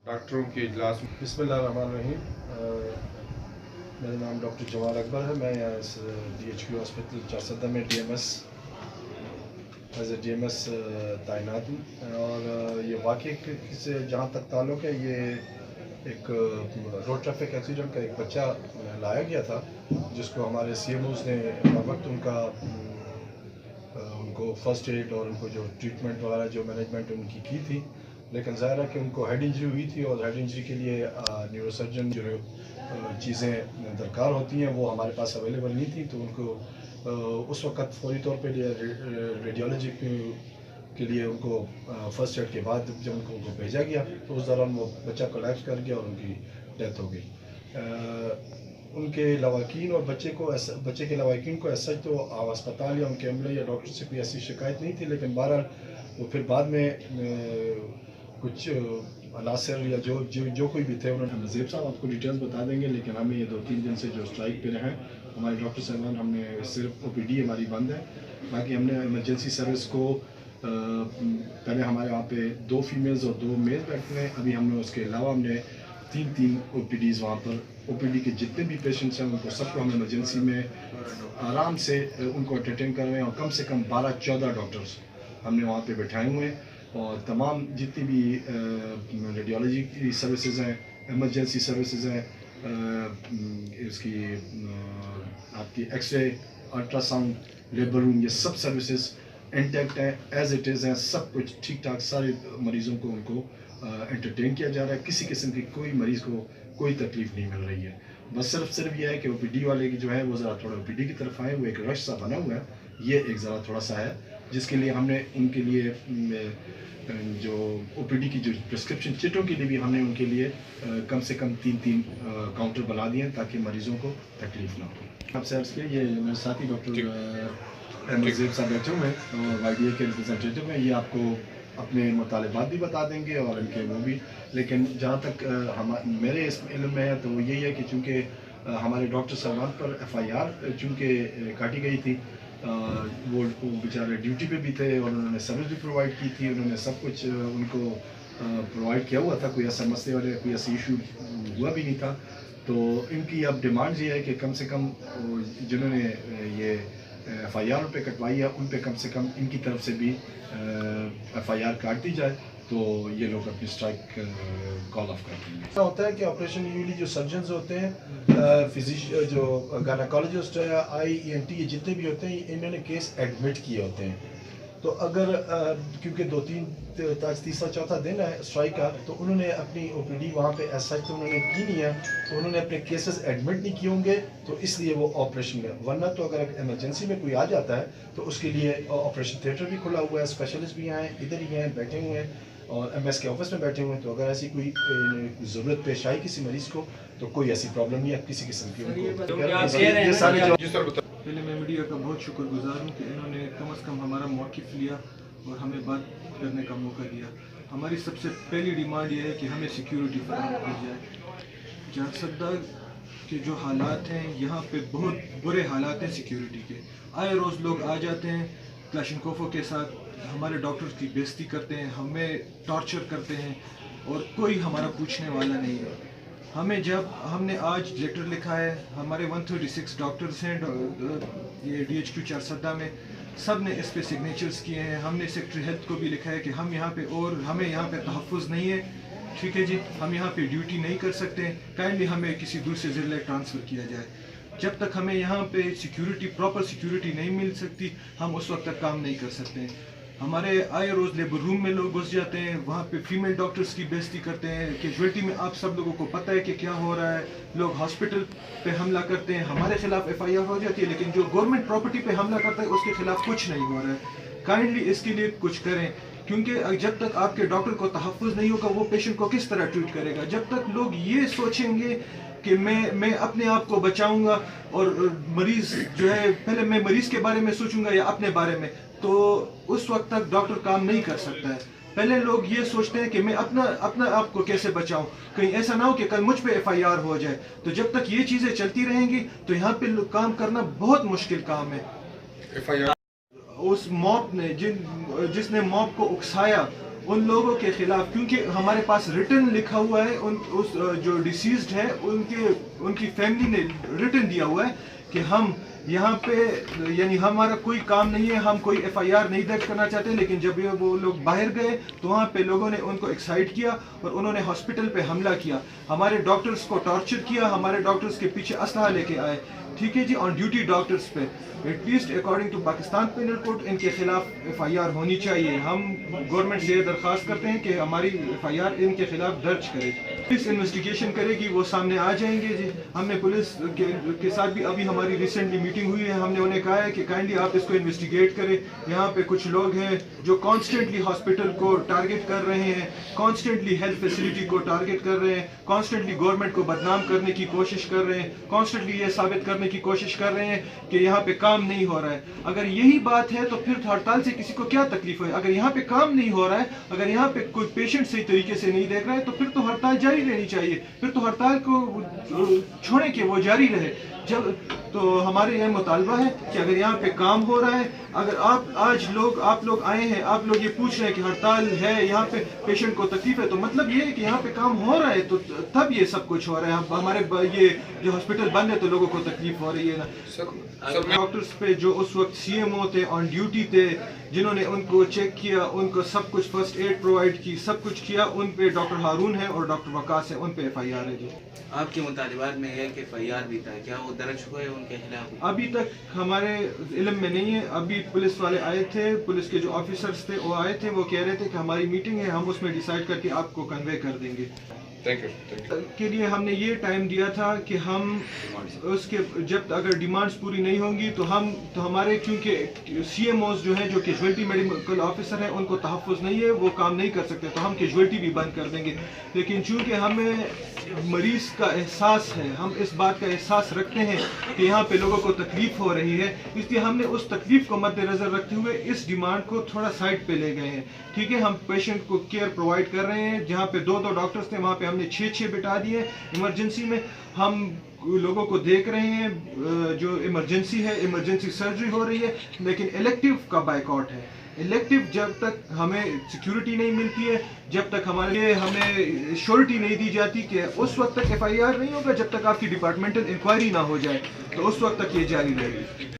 डॉक्टरों के इजलास में। बिस्मिल्लाहिर्रहमानिर्रहीम। मेरा नाम डॉक्टर जमाल अकबर है। मैं यहाँ इस DHQ हॉस्पिटल चारसदा में DMS एज ए DMS तैनात हूँ। और ये वाक़ई से जहाँ तक ताल्लुक़ है, ये एक रोड ट्रैफिक एक्सीडेंट का एक बच्चा लाया गया था, जिसको हमारे CMOs ने वक्त उनको फ़र्स्ट एड और उनको जो ट्रीटमेंट वगैरह जो मैनेजमेंट उनकी की थी, लेकिन ज़ाहिर है कि उनको हेड इंजरी हुई थी और हेड इंजरी के लिए न्यूरोसर्जन जो चीज़ें दरकार होती हैं वो हमारे पास अवेलेबल नहीं थी। तो उनको उस वक़्त फौरी तौर पे रेडियोलॉजी के लिए उनको फ़र्स्ट एड के बाद जब उनको भेजा गया, तो उस दौरान वो बच्चा कोलैप्स कर गया और उनकी डेथ हो गई। उनके लवाकीन और बच्चे के लवाकीन को ऐसा तो अस्पताल या उनके अमले या डॉक्टर से कोई ऐसी शिकायत नहीं थी, लेकिन बहरहाल वो फिर बाद में कुछ अनासर या जो कोई भी थे, उन्होंने नज़ीब साहब आपको डिटेल्स बता देंगे। लेकिन हमें ये 2-3 दिन से जो स्ट्राइक पे रहे हमारे डॉक्टर साहबान, हमने सिर्फ OPD हमारी बंद है, बाकी हमने इमरजेंसी सर्विस को पहले हमारे वहाँ पे 2 फीमेल्स और 2 मेल्स बैठते हैं। अभी हमने उसके अलावा हमने 3 OPDs वहाँ पर OPD के जितने भी पेशेंट्स हैं उनको सबको हम इमरजेंसी में आराम से उनको एंटरटेन कर रहे हैं। और कम से कम 12-14 डॉक्टर्स हमने वहाँ पे बैठाए हुए हैं। और तमाम जितनी भी रेडियोलॉजी की सर्विसेज हैं, इमरजेंसी सर्विसेज हैं, इसकी आपकी एक्सरे, अल्ट्रासाउंड, लेबर रूम, ये सब सर्विसेज इंटैक्ट हैं, एज इट इज़ हैं, सब कुछ ठीक ठाक। सारे मरीज़ों को उनको एंटरटेन किया जा रहा है। किसी किस्म की कोई मरीज़ को कोई तकलीफ़ नहीं मिल रही है। बस सिर्फ ये है कि OPD वाले की जो है वो ज़रा थोड़ा OPD की तरफ आए, वो एक रश सा बना हुआ है, ये एक ज़रा थोड़ा सा है, जिसके लिए हमने उनके लिए जो OPD की जो प्रिस्क्रिप्शन चिटों के लिए भी हमने उनके लिए कम से कम 3 काउंटर बना दिए हैं, ताकि मरीज़ों को तकलीफ़ ना हो। आपसे अर्ज़ किया, ये मेरे साथी डॉक्टर नज़ीब साहब बैठे हुए हैं, YDA के रिप्रेजेंटेटिव हैं। ये आपको अपने मुतालिबात भी बता देंगे और इनके वो भी। लेकिन जहाँ तक मेरे इस इल्म में है, तो वो यही है कि चूँकि हमारे डॉक्टर साहबान पर FIR चूँकि काटी गई थी, वो बेचारे ड्यूटी पे भी थे और उन्होंने सर्विस भी प्रोवाइड की थी, उन्होंने सब कुछ उनको प्रोवाइड किया हुआ था, कोई ऐसा मसले वाले कोई ऐसा इशू हुआ भी नहीं था। तो इनकी अब डिमांड ये है कि कम से कम जिन्होंने ये FIR पे कटवाई है, उन पे कम से कम इनकी तरफ से भी FIR काट दी जाए, तो ये लोग अपनी स्ट्राइक कॉल ऑफ करते हैं। ऐसा होता है कि ऑपरेशन यूजली जो सर्जन्स होते हैं, जो गायनेकोलॉजिस्ट है, ENT, ये जितने भी होते हैं, इन्होंने केस एडमिट किए होते हैं। तो अगर क्योंकि 2-3-4 दिन है स्ट्राइक का, तो उन्होंने अपनी OPD वहाँ पे ऐसा तो उन्होंने की नहीं है, तो उन्होंने अपने केसेस एडमिट नहीं किए होंगे, तो इसलिए वो ऑपरेशन में। वरना तो अगर इमरजेंसी में कोई आ जाता है तो उसके लिए ऑपरेशन थिएटर भी खुला हुआ है, स्पेशलिस्ट भी हैं, इधर ही हैं, बैठे हुए हैं, और MS के ऑफिस में बैठे हुए हैं। तो अगर ऐसी कोई ज़रूरत पेश आई किसी मरीज़ को, तो कोई ऐसी प्रॉब्लम नहीं है किसी किस्म की उनको। पहले मैं मीडिया का बहुत शुक्रगुजार हूँ कि इन्होंने कम से कम हमारा मौक़िफ़ लिया और हमें बात करने का मौका दिया। हमारी सबसे पहली डिमांड ये है कि हमें सिक्योरिटी फराहम की जाए। चारसदा के जो हालात हैं, यहाँ पे बहुत बुरे हालात हैं सिक्योरिटी के। आए रोज़ लोग आ जाते हैं क्लाशनकोफों के साथ, हमारे डॉक्टर्स की बेइज्जती करते हैं, हमें टॉर्चर करते हैं और कोई हमारा पूछने वाला नहीं है। हमें जब हमने आज लेटर लिखा है, हमारे 136 डॉक्टर्स हैं ये DHQ चारसदा में, सब ने इस पे सिग्नेचर्स किए हैं। हमने सेक्रेटरी हेल्थ को भी लिखा है कि हम यहाँ पे और हमें यहाँ पे तहफ़्फ़ुज़ नहीं है, ठीक है जी, हम यहाँ पे ड्यूटी नहीं कर सकते, काइंडली हमें किसी दूसरे ज़िले ट्रांसफ़र किया जाए। जब तक हमें यहाँ पे सिक्योरिटी, प्रॉपर सिक्योरिटी नहीं मिल सकती, हम उस वक्त तक काम नहीं कर सकते। हमारे आए रोज़ लेबर रूम में लोग घुस जाते हैं, वहाँ पे फीमेल डॉक्टर्स की बेइज्जती करते हैं। कैजुअल्टी में आप सब लोगों को पता है कि क्या हो रहा है, लोग हॉस्पिटल पे हमला करते हैं, हमारे खिलाफ FIR हो जाती है, लेकिन जो गवर्नमेंट प्रॉपर्टी पे हमला करता है उसके खिलाफ कुछ नहीं हो रहा है। काइंडली इसके लिए कुछ करें, क्योंकि जब तक आपके डॉक्टर को तहफ़्फ़ुज़ नहीं होगा, वो पेशेंट को किस तरह ट्रीट करेगा। जब तक लोग ये सोचेंगे कि मैं अपने आप को बचाऊंगा और मरीज़ जो है, पहले मैं मरीज़ के बारे में सोचूंगा या अपने बारे में, तो उस वक्त तक डॉक्टर काम नहीं कर सकता है। पहले लोग ये सोचते हैं कि मैं अपना आप को कैसे बचाऊं, कहीं ऐसा ना हो कि कल मुझ पे FIR हो जाए। तो जब तक ये चीज़ें चलती रहेंगी तो यहाँ पे काम करना बहुत मुश्किल काम है। FIR उस मॉब ने जिसने मॉब को उकसाया, उन लोगों के खिलाफ, क्योंकि हमारे पास रिटन लिखा हुआ है, उस जो डिसीज्ड है उनकी फैमिली ने रिटन दिया हुआ है कि हम यहाँ पे यानी हमारा कोई काम नहीं है, हम कोई एफआईआर नहीं दर्ज करना चाहते, लेकिन जब वो लोग बाहर गए तो वहाँ पे लोगों ने उनको एक्साइट किया और उन्होंने हॉस्पिटल पे हमला किया, हमारे डॉक्टर्स को टॉर्चर किया, हमारे डॉक्टर्स के पीछे असलहा लेके आए, ठीक है जी, ऑन ड्यूटी डॉक्टर्स पे। At least according to Pakistan penal code इनके खिलाफ एफआईआर होनी चाहिए। हम गवर्नमेंट से ये दरख्वास्त करते हैं कि हमारी एफआईआर इनके खिलाफ दर्ज करे, पुलिस इन्वेस्टिगेशन करेगी, वो सामने आ जाएंगे जी। हमने पुलिस के साथ भी अभी हमारी रिसेंटली मीटिंग हुई है, हमने उन्हें कहा है कि काइंडली आप इसको इन्वेस्टिगेट करें। यहाँ पे कुछ लोग हैं जो कॉन्स्टेंटली हॉस्पिटल को टारगेट कर रहे हैं, कॉन्स्टेंटली हेल्थ फैसिलिटी को टारगेट कर रहे हैं, कॉन्स्टेंटली गवर्नमेंट को बदनाम करने की कोशिश कर रहे हैं, कॉन्स्टेंटली ये साबित करने की कोशिश कर रहे हैं कि यहाँ पे काम नहीं हो रहा है। अगर यही बात है तो फिर हड़ताल से किसी को क्या तकलीफ है? अगर यहाँ पे काम नहीं हो रहा है, अगर यहाँ पे कोई पेशेंट सही तरीके से नहीं देख रहा है, तो फिर तो हड़ताल जारी रहनी चाहिए, फिर तो हड़ताल को छोड़े कि वो जारी रहे। जब तो हमारे यह मुतालबा है कि अगर यहाँ पे काम हो रहा है, अगर आप लोग आए हैं, आप लोग ये पूछ रहे हैं कि हड़ताल है, यहाँ पे पेशेंट को तकलीफ है, तो मतलब ये है कि यहाँ पे काम हो रहा है, तो तब ये सब कुछ हो रहा है। हमारे ये जो हॉस्पिटल बंद है तो लोगों को तकलीफ हो रही है ना। डॉक्टर्स पे जो उस वक्त सीएमओ थे, ऑन ड्यूटी थे, जिन्होंने उनको चेक किया, उनको सब कुछ फर्स्ट एड प्रोवाइड की, सब कुछ किया, उन पे डॉक्टर हारून है और डॉक्टर वकास है, उन पे एफआईआर है जी। आपके मुतालिबात में है कि एफआईआर भी था, क्या वो दर्ज हुआ है उनके खिलाफ? अभी तक हमारे इल्म में नहीं है। अभी पुलिस वाले आए थे, पुलिस के जो ऑफिसर्स थे वो आए थे, वो कह रहे थे कि हमारी मीटिंग है, हम उसमें डिसाइड करके आपको कन्वे कर देंगे। थैंक यू के लिए हमने ये टाइम दिया था कि हम उसके जब अगर डिमांड्स पूरी नहीं होंगी तो हमारे, क्योंकि सीएमओज जो हैं, जो कैजुअल्टी मेडिकल ऑफिसर हैं, उनको तहफ़्फ़ुज़ नहीं है, वो काम नहीं कर सकते, तो हम कैजुअल्टी भी बंद कर देंगे। लेकिन चूँकि हमें मरीज़ का एहसास है, हम इस बात का एहसास रखते हैं कि यहाँ पे लोगों को तकलीफ़ हो रही है, इसलिए हमने उस तकलीफ़ को मद्देनज़र रखते हुए इस डिमांड को थोड़ा साइड पे ले गए हैं। ठीक है, हम पेशेंट को केयर प्रोवाइड कर रहे हैं, जहाँ पे 2-2 डॉक्टर्स थे वहाँ पे हमने 6-6 बिठा दिए। इमरजेंसी में हम लोगों को देख रहे हैं, जो इमरजेंसी है, इमरजेंसी सर्जरी हो रही है, लेकिन इलेक्टिव का बाइकआउट है। इलेक्टिव जब तक हमें सिक्योरिटी नहीं मिलती है, जब तक हमें श्योरिटी नहीं दी जाती कि उस वक्त तक एफआईआर नहीं होगा, जब तक आपकी डिपार्टमेंटल इंक्वायरी ना हो जाए, तो उस वक्त तक ये जारी रहेगी।